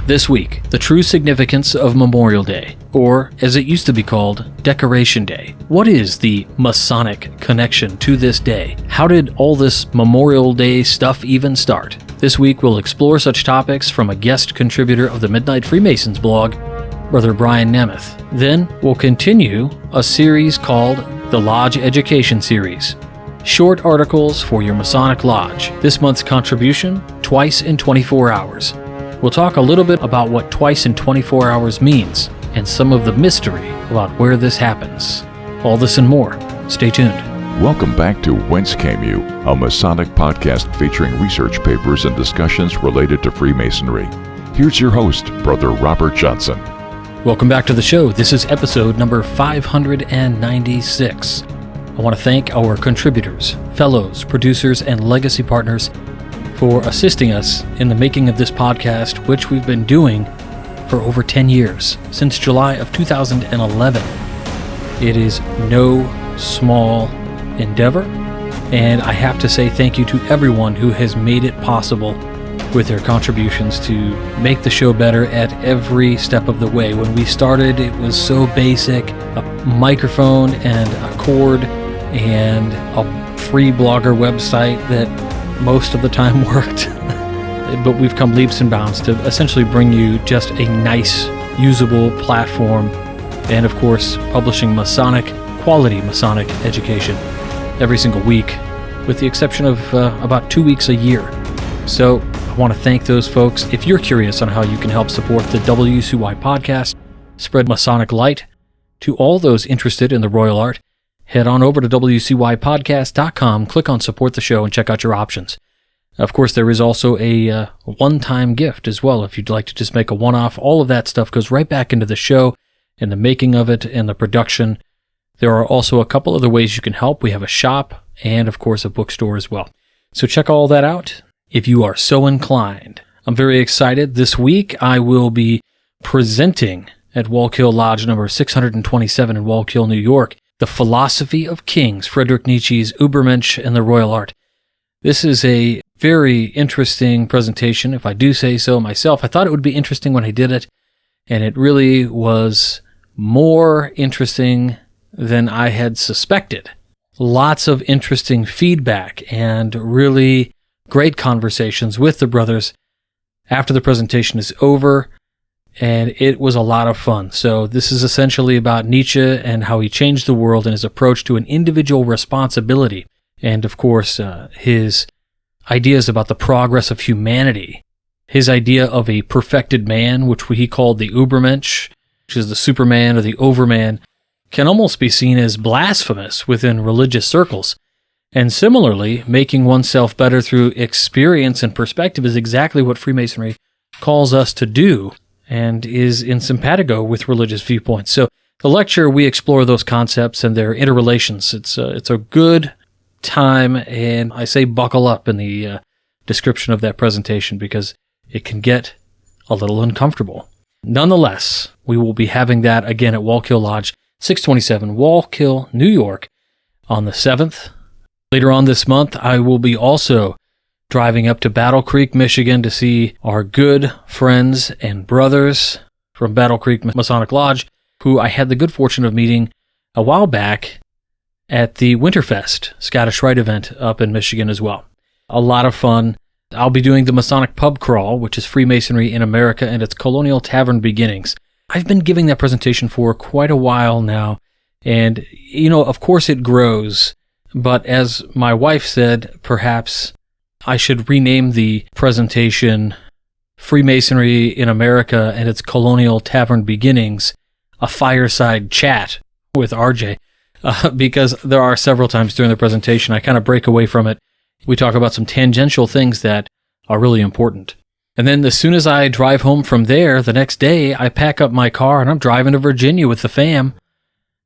This week, the true significance of Memorial Day, or as it used to be called, Decoration Day. What is the Masonic connection to this day? How did all this Memorial Day stuff even start? This week, we'll explore such topics from a guest contributor of the Midnight Freemasons blog, Brother Brian Nemeth. Then, we'll continue a series called the Lodge Education Series. Short articles for your Masonic Lodge. This month's contribution, Twice in 24 Hours. We'll talk a little bit about what twice in 24 hours means and some of the mystery about where this happens. All this and more. Stay tuned. Welcome back to Whence Came You, a Masonic podcast featuring research papers and discussions related to Freemasonry. Here's your host, Brother Robert Johnson. Welcome back to the show. This is episode number 596. I want to thank our contributors, fellows, producers, and legacy partners for assisting us in the making of this podcast, which we've been doing for over 10 years, since July of 2011. It is no small endeavor, and I have to say thank you to everyone who has made it possible with their contributions to make the show better at every step of the way. When we started, it was so basic, a microphone and a cord and a free blogger website that most of the time worked. But we've come leaps and bounds to essentially bring you just a nice, usable platform, and of course, publishing quality Masonic education every single week, with the exception of about 2 weeks a year. So I want to thank those folks. If you're curious on how you can help support the WCY podcast, spread Masonic light to all those interested in the royal art, head on over to WCYpodcast.com, click on support the show, and check out your options. Of course, there is also a one-time gift as well. If you'd like to just make a one-off, all of that stuff goes right back into the show and the making of it and the production. There are also a couple other ways you can help. We have a shop and, of course, a bookstore as well. So check all that out if you are so inclined. I'm very excited. This week, I will be presenting at Wallkill Lodge number 627 in Wallkill, New York, The Philosophy of Kings, Friedrich Nietzsche's Übermensch and the Royal Art. This is a very interesting presentation, if I do say so myself. I thought it would be interesting when I did it, and it really was more interesting than I had suspected. Lots of interesting feedback and really great conversations with the brothers after the presentation is over, and it was a lot of fun. So this is essentially about Nietzsche and how he changed the world and his approach to an individual responsibility. And of course, his ideas about the progress of humanity. His idea of a perfected man, which he called the Übermensch, which is the Superman or the Overman, can almost be seen as blasphemous within religious circles. And similarly, making oneself better through experience and perspective is exactly what Freemasonry calls us to do, and is in simpatico with religious viewpoints. So the lecture, we explore those concepts and their interrelations. It's a good time, and I say buckle up in the description of that presentation because it can get a little uncomfortable. Nonetheless, we will be having that again at Wallkill Lodge 627, Wallkill, New York, on the 7th. Later on this month, I will be also driving up to Battle Creek, Michigan to see our good friends and brothers from Battle Creek Masonic Lodge, who I had the good fortune of meeting a while back at the Winterfest Scottish Rite event up in Michigan as well. A lot of fun. I'll be doing the Masonic Pub Crawl, which is Freemasonry in America and its colonial tavern beginnings. I've been giving that presentation for quite a while now, and, of course it grows, but as my wife said, perhaps I should rename the presentation Freemasonry in America and its colonial tavern beginnings, a fireside chat with RJ, because there are several times during the presentation I kind of break away from it. We talk about some tangential things that are really important. And then as soon as I drive home from there, the next day, I pack up my car and I'm driving to Virginia with the fam.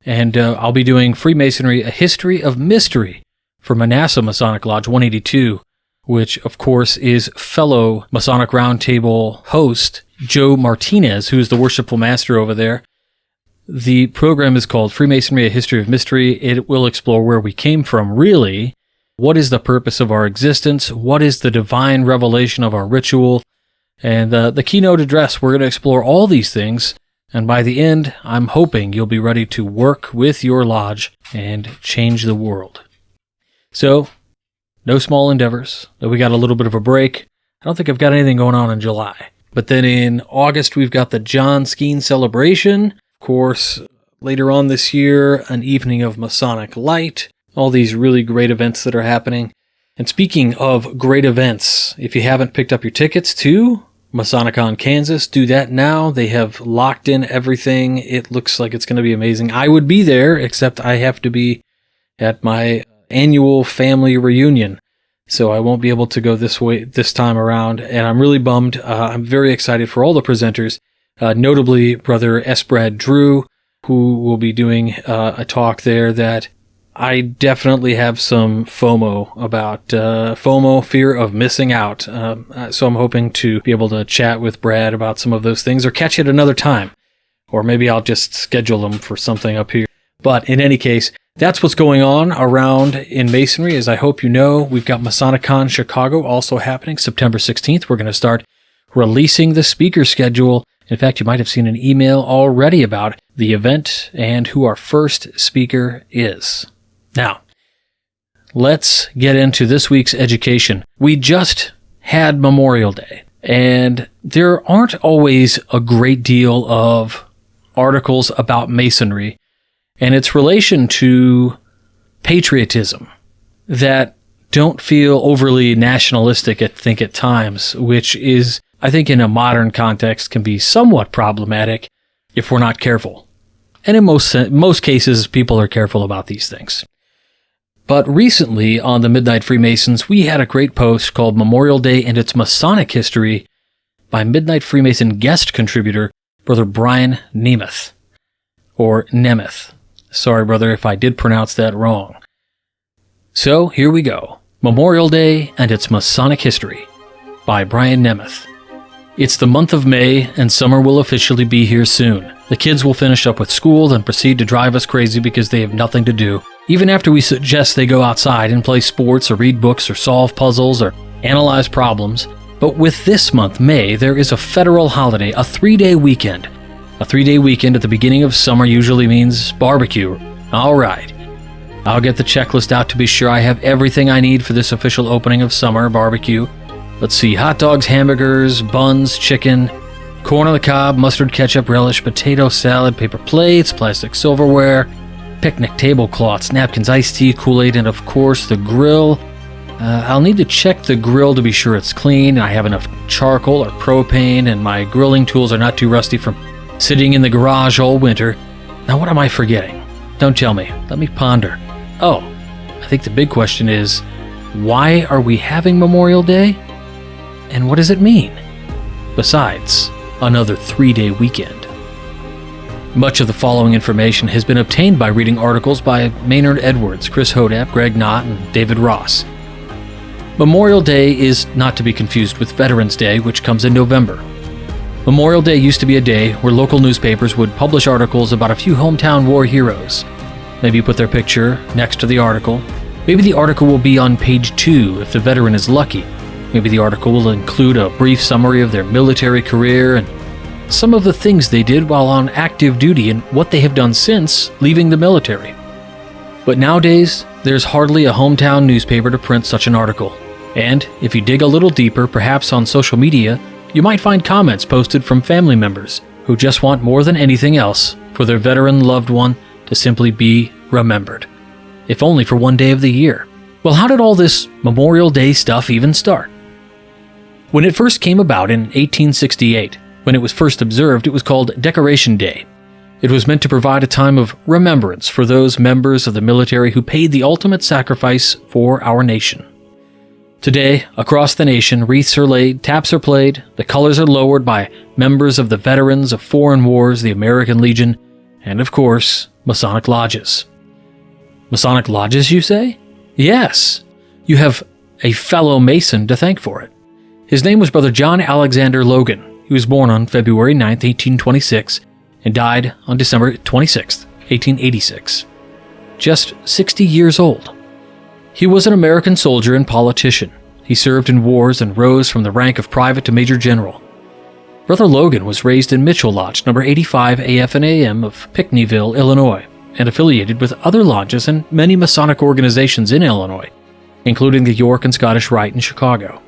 And I'll be doing Freemasonry, A History of Mystery for Manasseh Masonic Lodge 182, which, of course, is fellow Masonic Roundtable host Joe Martinez, who is the worshipful master over there. The program is called Freemasonry, A History of Mystery. It will explore where we came from, really. What is the purpose of our existence? What is the divine revelation of our ritual? And the keynote address, we're going to explore all these things. And by the end, I'm hoping you'll be ready to work with your lodge and change the world. So, no small endeavors. We got a little bit of a break. I don't think I've got anything going on in July. But then in August, we've got the John Skeen celebration. Of course, later on this year, an evening of Masonic Light. All these really great events that are happening. And speaking of great events, if you haven't picked up your tickets to Masonicon Kansas, do that now. They have locked in everything. It looks like it's going to be amazing. I would be there, except I have to be at my annual family reunion. So I won't be able to go this time around, and I'm really bummed. I'm very excited for all the presenters, notably Brother S. Brad Drew, who will be doing a talk there that I definitely have some FOMO about, fear of missing out. So I'm hoping to be able to chat with Brad about some of those things, or catch it another time. Or maybe I'll just schedule them for something up here. But in any case, that's what's going on around in Masonry. As I hope you know, we've got Masonicon Chicago also happening September 16th. We're going to start releasing the speaker schedule. In fact, you might have seen an email already about the event and who our first speaker is. Now, let's get into this week's education. We just had Memorial Day, and there aren't always a great deal of articles about Masonry and its relation to patriotism that don't feel overly nationalistic, I think, at times, which is, I think, in a modern context, can be somewhat problematic if we're not careful. And in most cases, people are careful about these things. But recently, on the Midnight Freemasons, we had a great post called Memorial Day and Its Masonic History by Midnight Freemason guest contributor, Brother Brian Nemeth. Or Nemeth. Sorry, brother, if I did pronounce that wrong. So, here we go. Memorial Day and Its Masonic History by Brian Nemeth. It's the month of May, and summer will officially be here soon. The kids will finish up with school, then proceed to drive us crazy because they have nothing to do, even after we suggest they go outside and play sports or read books or solve puzzles or analyze problems. But with this month, May, there is a federal holiday, a 3-day weekend. A 3-day weekend at the beginning of summer usually means barbecue. All right. I'll get the checklist out to be sure I have everything I need for this official opening of summer barbecue. Let's see, hot dogs, hamburgers, buns, chicken, corn on the cob, mustard, ketchup, relish, potato salad, paper plates, plastic silverware, picnic tablecloths, napkins, iced tea, Kool-Aid, and of course the grill. I'll need to check the grill to be sure it's clean, and I have enough charcoal or propane, and my grilling tools are not too rusty from sitting in the garage all winter. Now what am I forgetting? Don't tell me. Let me ponder. Oh, I think the big question is, why are we having Memorial Day? And what does it mean? Besides, another 3-day weekend. Much of the following information has been obtained by reading articles by Maynard Edwards, Chris Hodap, Greg Knott, and David Ross. Memorial Day is not to be confused with Veterans Day, which comes in November. Memorial Day used to be a day where local newspapers would publish articles about a few hometown war heroes. Maybe put their picture next to the article. Maybe the article will be on page 2 if the veteran is lucky. Maybe the article will include a brief summary of their military career and some of the things they did while on active duty and what they have done since leaving the military. But nowadays, there's hardly a hometown newspaper to print such an article. And if you dig a little deeper, perhaps on social media, you might find comments posted from family members who just want more than anything else for their veteran loved one to simply be remembered, if only for one day of the year. Well, how did all this Memorial Day stuff even start? When it first came about in 1868, when it was first observed, it was called Decoration Day. It was meant to provide a time of remembrance for those members of the military who paid the ultimate sacrifice for our nation. Today, across the nation, wreaths are laid, taps are played, the colors are lowered by members of the veterans of foreign wars, the American Legion, and of course, Masonic lodges. Masonic lodges, you say? Yes, you have a fellow Mason to thank for it. His name was Brother John Alexander Logan. He was born on February 9, 1826, and died on December 26, 1886. Just 60 years old. He was an American soldier and politician. He served in wars and rose from the rank of private to major general. Brother Logan was raised in Mitchell Lodge, number 85 AF and AM of Pinckneyville, Illinois, and affiliated with other lodges and many Masonic organizations in Illinois, including the York and Scottish Rite in Chicago.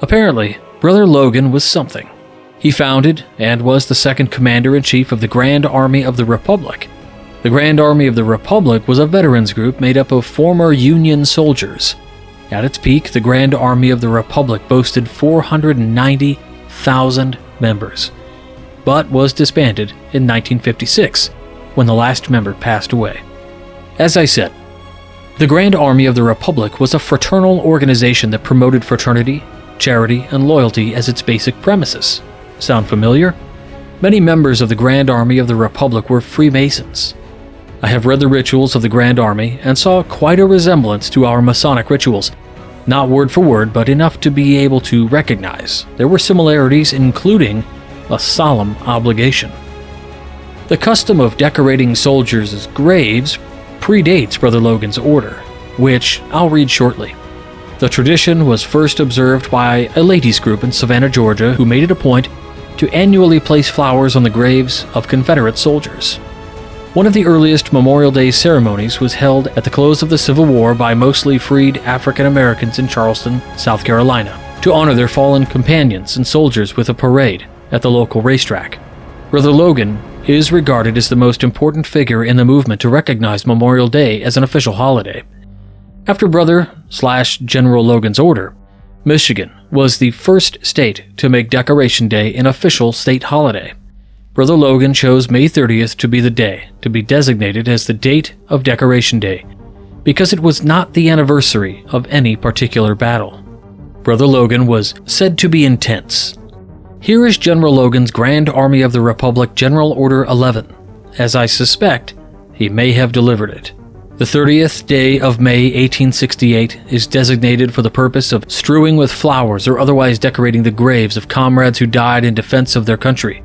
Apparently, Brother Logan was something. He founded and was the second commander-in-chief of the Grand Army of the Republic. The Grand Army of the Republic was a veterans group made up of former Union soldiers. At its peak, the Grand Army of the Republic boasted 490,000 members, but was disbanded in 1956, when the last member passed away. As I said, the Grand Army of the Republic was a fraternal organization that promoted fraternity, charity, and loyalty as its basic premises. Sound familiar? Many members of the Grand Army of the Republic were Freemasons. I have read the rituals of the Grand Army and saw quite a resemblance to our Masonic rituals. Not word for word, but enough to be able to recognize there were similarities, including a solemn obligation. The custom of decorating soldiers' graves predates Brother Logan's order, which I'll read shortly. The tradition was first observed by a ladies' group in Savannah, Georgia, who made it a point to annually place flowers on the graves of Confederate soldiers. One of the earliest Memorial Day ceremonies was held at the close of the Civil War by mostly freed African Americans in Charleston, South Carolina, to honor their fallen companions and soldiers with a parade at the local racetrack. Brother Logan is regarded as the most important figure in the movement to recognize Memorial Day as an official holiday. After Brother/General Logan's order, Michigan was the first state to make Decoration Day an official state holiday. Brother Logan chose May 30th to be the day to be designated as the date of Decoration Day, because it was not the anniversary of any particular battle. Brother Logan was said to be intense. Here is General Logan's Grand Army of the Republic General Order 11, as I suspect he may have delivered it. The 30th day of May 1868 is designated for the purpose of strewing with flowers or otherwise decorating the graves of comrades who died in defense of their country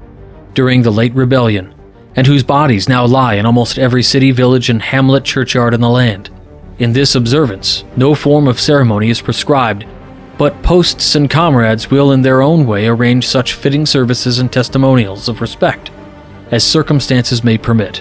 during the late rebellion, and whose bodies now lie in almost every city, village, and hamlet churchyard in the land. In this observance, no form of ceremony is prescribed, but posts and comrades will in their own way arrange such fitting services and testimonials of respect as circumstances may permit.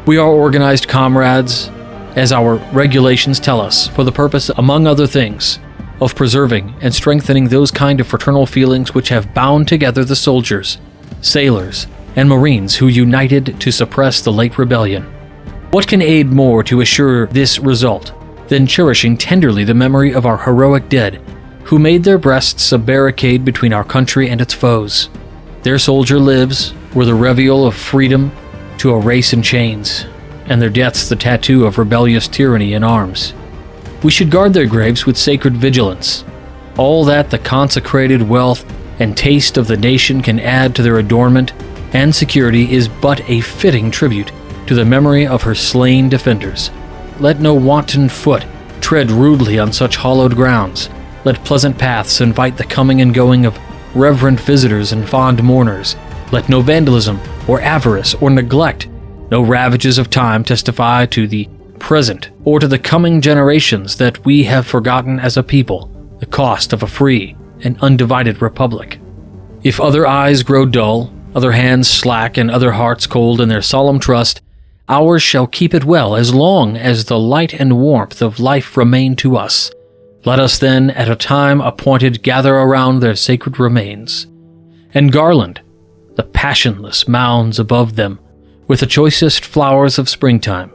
We are organized comrades, as our regulations tell us, for the purpose, among other things, of preserving and strengthening those kind of fraternal feelings which have bound together the soldiers, sailors, and Marines who united to suppress the late rebellion. What can aid more to assure this result than cherishing tenderly the memory of our heroic dead, who made their breasts a barricade between our country and its foes? Their soldier lives were the reveal of freedom to a race in chains, and their deaths the tattoo of rebellious tyranny in arms. We should guard their graves with sacred vigilance. All that the consecrated wealth and taste of the nation can add to their adornment and security is but a fitting tribute to the memory of her slain defenders. Let no wanton foot tread rudely on such hallowed grounds. Let pleasant paths invite the coming and going of reverent visitors and fond mourners. Let no vandalism or avarice or neglect, no ravages of time testify to the present or to the coming generations that we have forgotten as a people the cost of a free and undivided republic. If other eyes grow dull, other hands slack, and other hearts cold in their solemn trust, ours shall keep it well as long as the light and warmth of life remain to us. Let us then, at a time appointed, gather around their sacred remains, and garland the passionless mounds above them with the choicest flowers of springtime.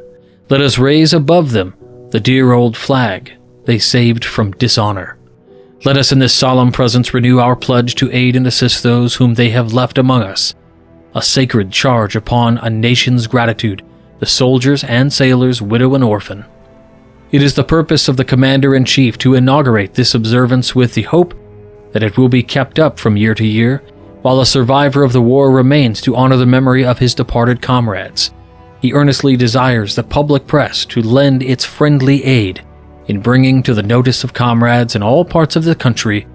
Let us raise above them the dear old flag they saved from dishonor. Let us in this solemn presence renew our pledge to aid and assist those whom they have left among us, a sacred charge upon a nation's gratitude, the soldiers and sailors, widow and orphan. It is the purpose of the Commander-in-Chief to inaugurate this observance with the hope that it will be kept up from year to year, while a survivor of the war remains to honor the memory of his departed comrades. He earnestly desires the public press to lend its friendly aid in bringing to the notice of comrades in all parts of the country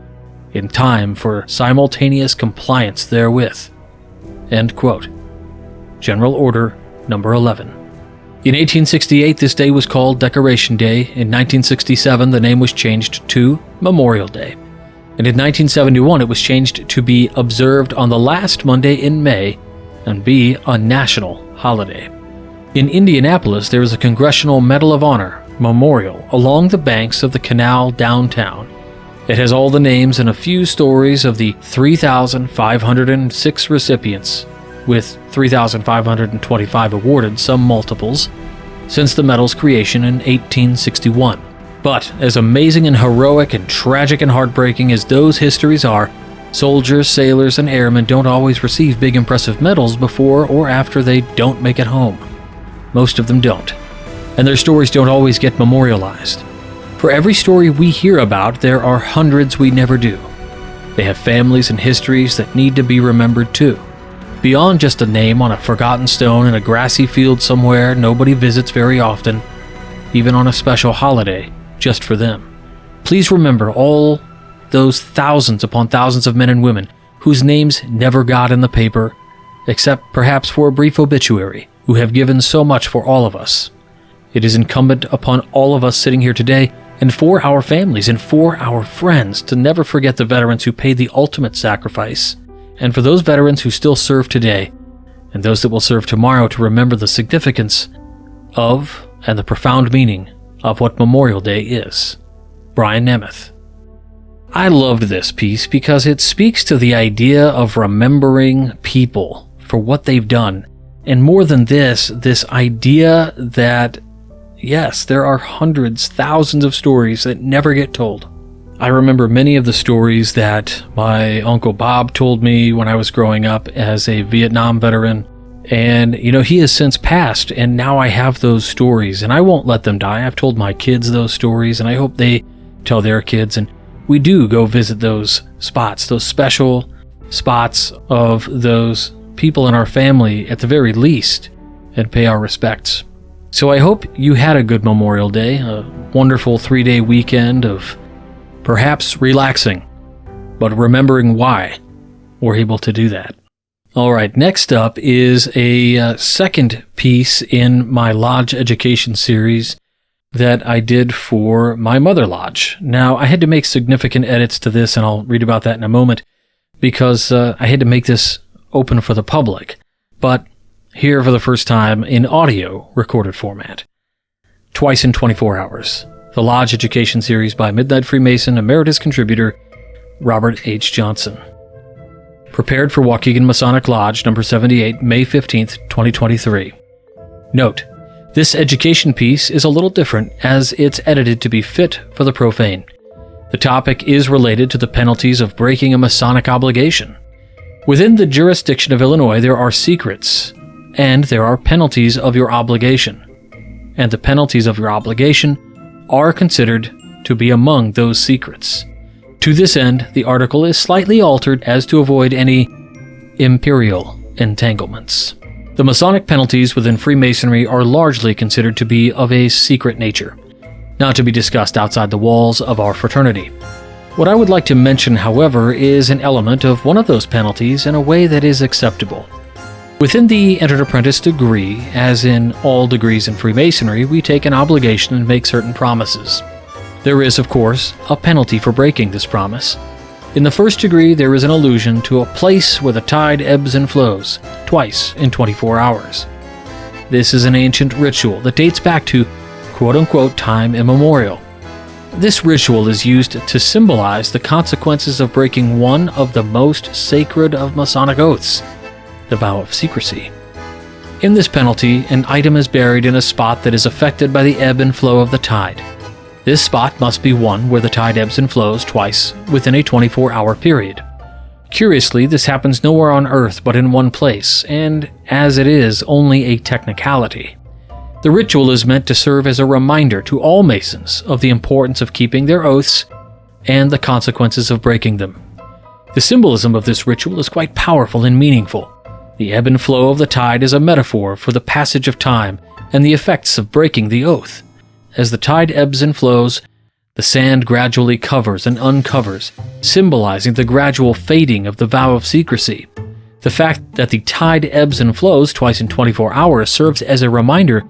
in time for simultaneous compliance therewith." End quote. General Order Number 11. In 1868, this day was called Decoration Day. In 1967, the name was changed to Memorial Day. And in 1971, it was changed to be observed on the last Monday in May and be a national holiday. In Indianapolis, there is a Congressional Medal of Honor memorial along the banks of the canal downtown. It has all the names and a few stories of the 3,506 recipients, with 3,525 awarded, some multiples, since the medal's creation in 1861. But as amazing and heroic and tragic and heartbreaking as those histories are, soldiers, sailors, and airmen don't always receive big impressive medals before or after they don't make it home. Most of them don't. And their stories don't always get memorialized. For every story we hear about, there are hundreds we never do. They have families and histories that need to be remembered too. Beyond just a name on a forgotten stone in a grassy field somewhere nobody visits very often, even on a special holiday, just for them. Please remember all those thousands upon thousands of men and women whose names never got in the paper, except perhaps for a brief obituary, who have given so much for all of us. It is incumbent upon all of us sitting here today, and for our families and for our friends, to never forget the veterans who paid the ultimate sacrifice, and for those veterans who still serve today, and those that will serve tomorrow, to remember the significance of and the profound meaning of what Memorial Day is. Brian Nemeth. I loved this piece because it speaks to the idea of remembering people for what they've done, and more than this idea that yes, there are hundreds, thousands of stories that never get told. I remember many of the stories that my Uncle Bob told me when I was growing up as a Vietnam veteran. And, he has since passed, and now I have those stories, and I won't let them die. I've told my kids those stories, and I hope they tell their kids. And we do go visit those spots, those special spots of those people in our family at the very least, and pay our respects. So I hope you had a good Memorial Day, a wonderful 3-day weekend of perhaps relaxing, but remembering why we're able to do that. All right, next up is a second piece in my Lodge Education series that I did for my Mother Lodge. Now, I had to make significant edits to this, and I'll read about that in a moment, because I had to make this open for the public. But here for the first time in audio recorded format. Twice in 24 hours. The Lodge Education series by Midnight Freemason Emeritus Contributor Robert H. Johnson. Prepared for Waukegan Masonic Lodge, number 78, May 15th, 2023. Note: this education piece is a little different as it's edited to be fit for the profane. The topic is related to the penalties of breaking a Masonic obligation. Within the jurisdiction of Illinois, there are secrets, and there are penalties of your obligation. And the penalties of your obligation are considered to be among those secrets. To this end, the article is slightly altered as to avoid any imperial entanglements. The Masonic penalties within Freemasonry are largely considered to be of a secret nature, not to be discussed outside the walls of our fraternity. What I would like to mention, however, is an element of one of those penalties in a way that is acceptable. Within the Entered Apprentice degree, as in all degrees in Freemasonry, we take an obligation and make certain promises. There is, of course, a penalty for breaking this promise. In the first degree, there is an allusion to a place where the tide ebbs and flows, twice in 24 hours. This is an ancient ritual that dates back to quote-unquote time immemorial. This ritual is used to symbolize the consequences of breaking one of the most sacred of Masonic oaths, the vow of secrecy. In this penalty, an item is buried in a spot that is affected by the ebb and flow of the tide. This spot must be one where the tide ebbs and flows twice within a 24-hour period. Curiously, this happens nowhere on Earth but in one place, and as it is only a technicality. The ritual is meant to serve as a reminder to all Masons of the importance of keeping their oaths and the consequences of breaking them. The symbolism of this ritual is quite powerful and meaningful. The ebb and flow of the tide is a metaphor for the passage of time and the effects of breaking the oath. As the tide ebbs and flows, the sand gradually covers and uncovers, symbolizing the gradual fading of the vow of secrecy. The fact that the tide ebbs and flows twice in 24 hours serves as a reminder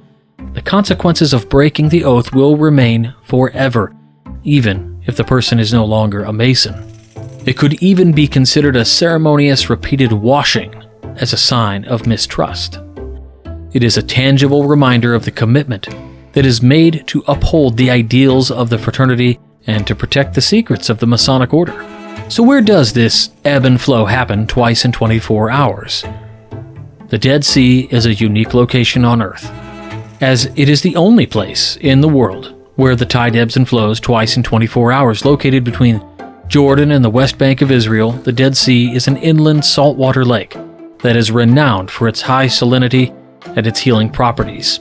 the consequences of breaking the oath will remain forever, even if the person is no longer a Mason. It could even be considered a ceremonious repeated washing as a sign of mistrust. It is a tangible reminder of the commitment that is made to uphold the ideals of the fraternity and to protect the secrets of the Masonic Order. So where does this ebb and flow happen twice in 24 hours? The Dead Sea is a unique location on Earth, as it is the only place in the world where the tide ebbs and flows twice in 24 hours. Located between Jordan and the West Bank of Israel, the Dead Sea is an inland saltwater lake that is renowned for its high salinity and its healing properties.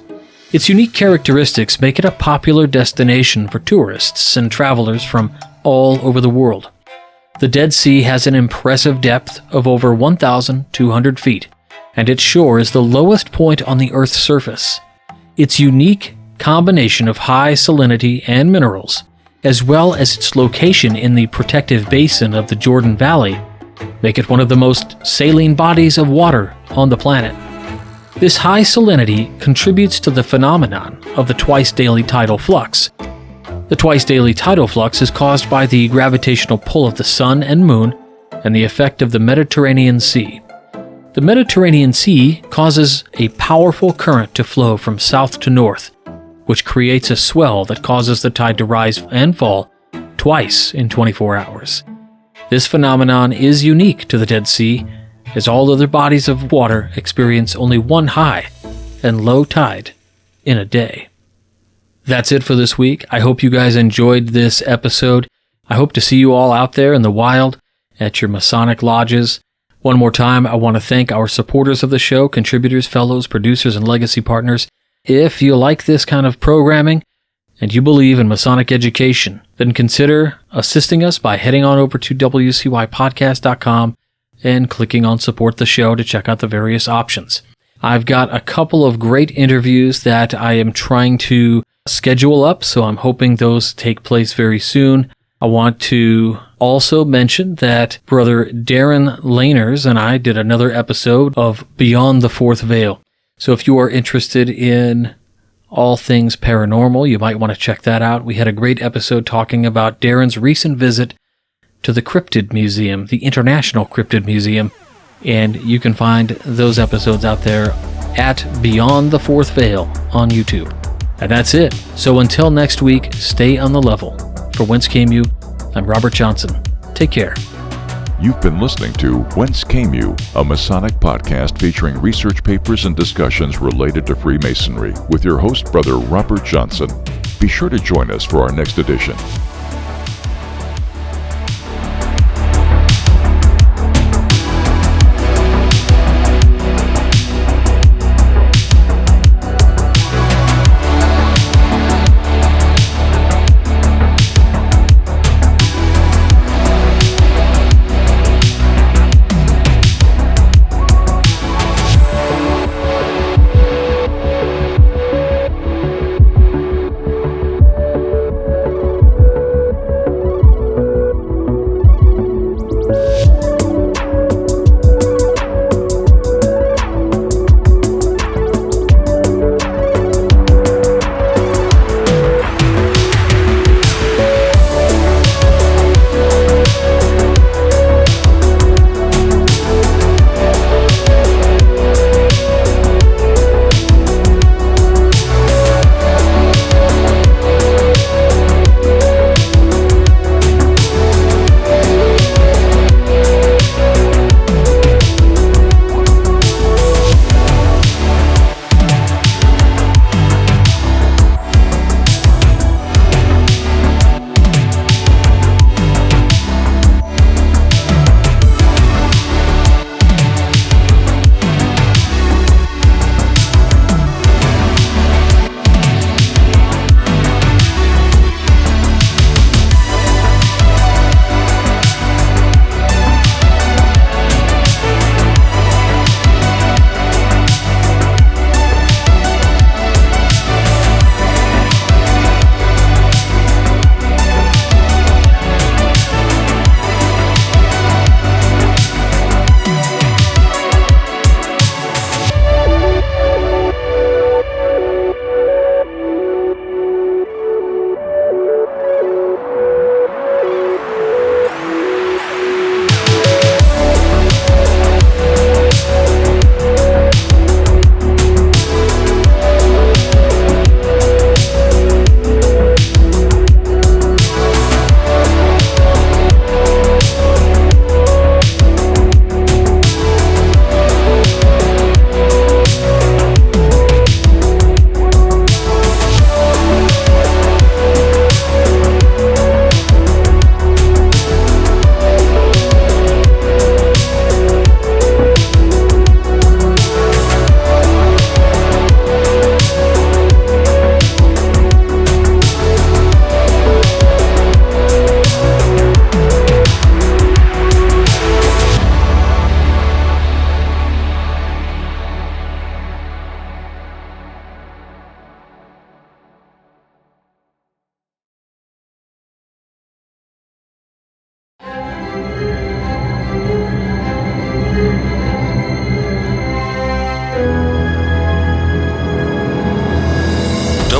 Its unique characteristics make it a popular destination for tourists and travelers from all over the world. The Dead Sea has an impressive depth of over 1,200 feet, and its shore is the lowest point on the Earth's surface. Its unique combination of high salinity and minerals, as well as its location in the protective basin of the Jordan Valley, make it one of the most saline bodies of water on the planet. This high salinity contributes to the phenomenon of the twice-daily tidal flux. The twice-daily tidal flux is caused by the gravitational pull of the sun and moon and the effect of the Mediterranean Sea. The Mediterranean Sea causes a powerful current to flow from south to north, which creates a swell that causes the tide to rise and fall twice in 24 hours. This phenomenon is unique to the Dead Sea, as all other bodies of water experience only one high and low tide in a day. That's it for this week. I hope you guys enjoyed this episode. I hope to see you all out there in the wild at your Masonic lodges. One more time, I want to thank our supporters of the show, contributors, fellows, producers, and legacy partners. If you like this kind of programming and you believe in Masonic education, then consider assisting us by heading on over to wcypodcast.com and clicking on support the show to check out the various options. I've got a couple of great interviews that I am trying to schedule up, so I'm hoping those take place very soon. I want to also mention that Brother Darren Laners and I did another episode of Beyond the Fourth Veil. So if you are interested in all things paranormal, you might want to check that out. We had a great episode talking about Darren's recent visit to the Cryptid Museum, the International Cryptid Museum, and you can find those episodes out there at Beyond the Fourth Veil on YouTube. And that's it. So until next week, stay on the level. For Whence Came You, I'm Robert Johnson. Take care. You've been listening to Whence Came You, a Masonic podcast featuring research papers and discussions related to Freemasonry with your host, Brother Robert Johnson. Be sure to join us for our next edition.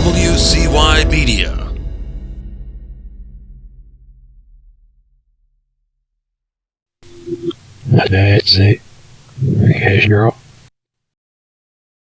WCY Media. That's it. Yes, girl.